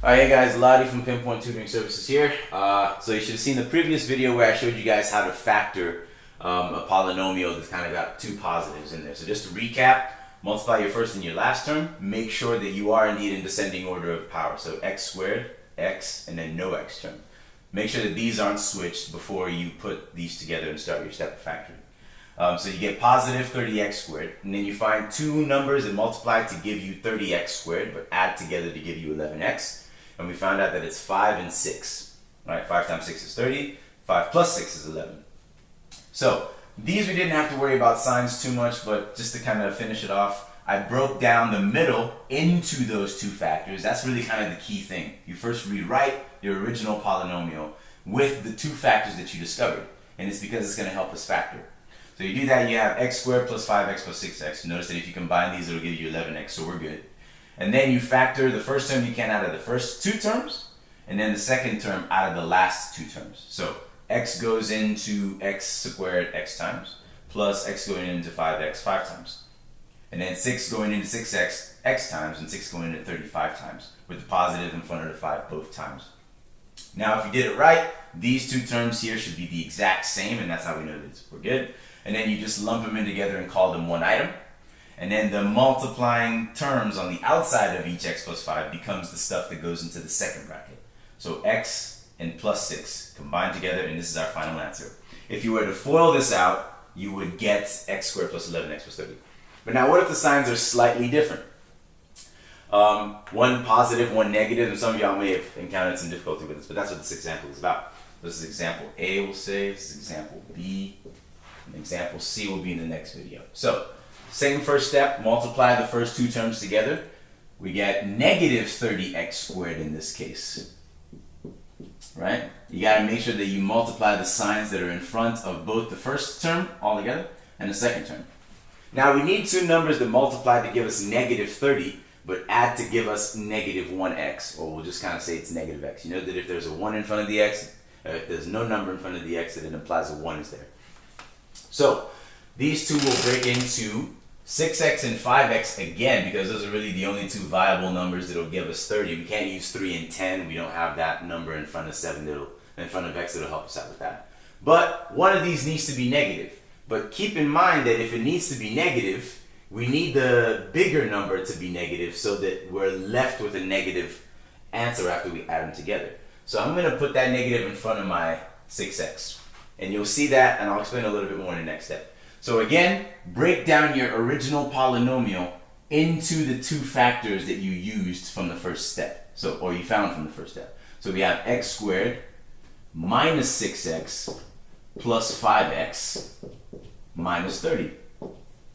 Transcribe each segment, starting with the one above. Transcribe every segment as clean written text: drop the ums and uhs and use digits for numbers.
Alright, hey guys, Lottie from Pinpoint Tutoring Services here. So you should have seen the previous video where I showed you guys how to factor a polynomial that's kind of got two positives in there. So just to recap, multiply your first and your last term. Make sure that you are indeed in descending order of power. So x squared, x, and then no x term. Make sure that these aren't switched before you put these together and start your step of factoring. So you get positive 30x squared, and then you find two numbers that multiply to give you 30x squared, but add together to give you 11x. And we found out that it's 5 and 6. Right? 5 times 6 is 30. 5 plus 6 is 11. So these we didn't have to worry about signs too much, but just to kind of finish it off, I broke down the middle into those two factors. That's really kind of the key thing. You first rewrite your original polynomial with the two factors that you discovered. And it's because it's going to help us factor. So you do that, you have x squared plus 5x plus 6x. Notice that if you combine these, it'll give you 11x, so we're good. And then you factor the first term you can out of the first two terms, and then the second term out of the last two terms. So x goes into x squared x times, plus x going into 5x 5 times. And then 6 going into 6x x times, and 6 going into 35 times, with the positive in front of the 5 both times. Now if you did it right, these two terms here should be the exact same, and that's how we know that we're good. And then you just lump them in together and call them one item. And then the multiplying terms on the outside of each x plus 5 becomes the stuff that goes into the second bracket. So x and plus 6 combined together, and this is our final answer. If you were to FOIL this out, you would get x squared plus 11x plus 30. But now what if the signs are slightly different? One positive, one negative, and some of y'all may have encountered some difficulty with this, but that's what this example is about. This is example A, we'll say, this is example B, and example C will be in the next video. So, same first step, multiply the first two terms together. We get negative 30x squared in this case. Right? You got to make sure that you multiply the signs that are in front of both the first term all together and the second term. Now we need two numbers that multiply to give us negative 30, but add to give us negative 1x, or we'll just kind of say it's negative x. You know that if there's a 1 in front of the x, if there's no number in front of the x, then it implies a 1 is there. So these two will break into 6x and 5x again, because those are really the only two viable numbers that will give us 30. We can't use 3 and 10. We don't have that number in front of 7 in front of x that'll help us out with that. But one of these needs to be negative. But keep in mind that if it needs to be negative, we need the bigger number to be negative so that we're left with a negative answer after we add them together. So I'm going to put that negative in front of my 6x. And you'll see that, and I'll explain a little bit more in the next step. So again, break down your original polynomial into the two factors that you used from the first step. Or you found from the first step. So we have x squared minus 6x plus 5x minus 30.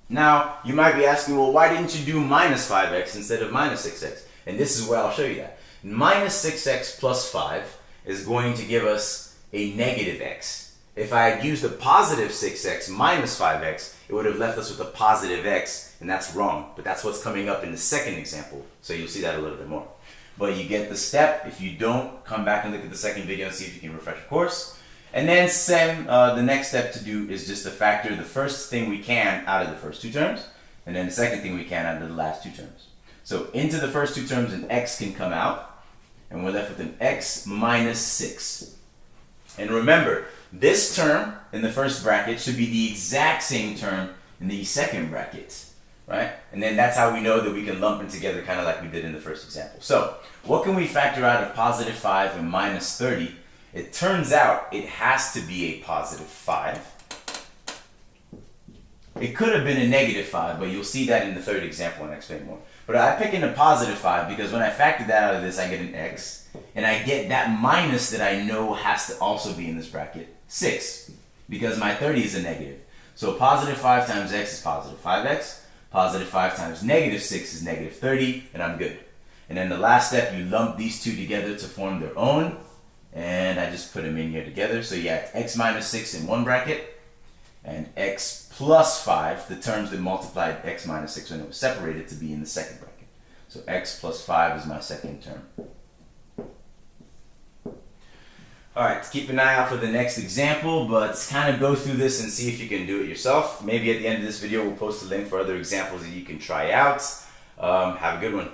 Now, you might be asking, well, why didn't you do minus 5x instead of minus 6x? And this is where I'll show you that. Minus 6x plus 5 is going to give us a negative x. If I had used a positive 6x minus 5x, it would have left us with a positive x, and that's wrong. But that's what's coming up in the second example, so you'll see that a little bit more. But you get the step. If you don't, come back and look at the second video and see if you can refresh your course. And then the next step to do is just to factor the first thing we can out of the first two terms, and then the second thing we can out of the last two terms. So into the first two terms, an x can come out, and we're left with an x minus 6. And remember, this term in the first bracket should be the exact same term in the second bracket, right? And then that's how we know that we can lump them together kind of like we did in the first example. So what can we factor out of positive 5 and minus 30? It turns out it has to be a positive 5. It could have been a negative 5, but you'll see that in the third example and I'll explain more. But I pick in a positive 5 because when I factor that out of this, I get an x. And I get that minus that I know has to also be in this bracket, 6, because my 30 is a negative. So positive 5 times x is positive 5x. Positive 5 times negative 6 is negative 30, and I'm good. And then the last step, you lump these two together to form their own. And I just put them in here together. So you have x minus 6 in one bracket, and x plus 5, the terms that multiplied x minus 6 when it was separated, to be in the second bracket. So x plus 5 is my second term. Alright, keep an eye out for the next example, but kind of go through this and see if you can do it yourself. Maybe at the end of this video we'll post a link for other examples that you can try out. Have a good one.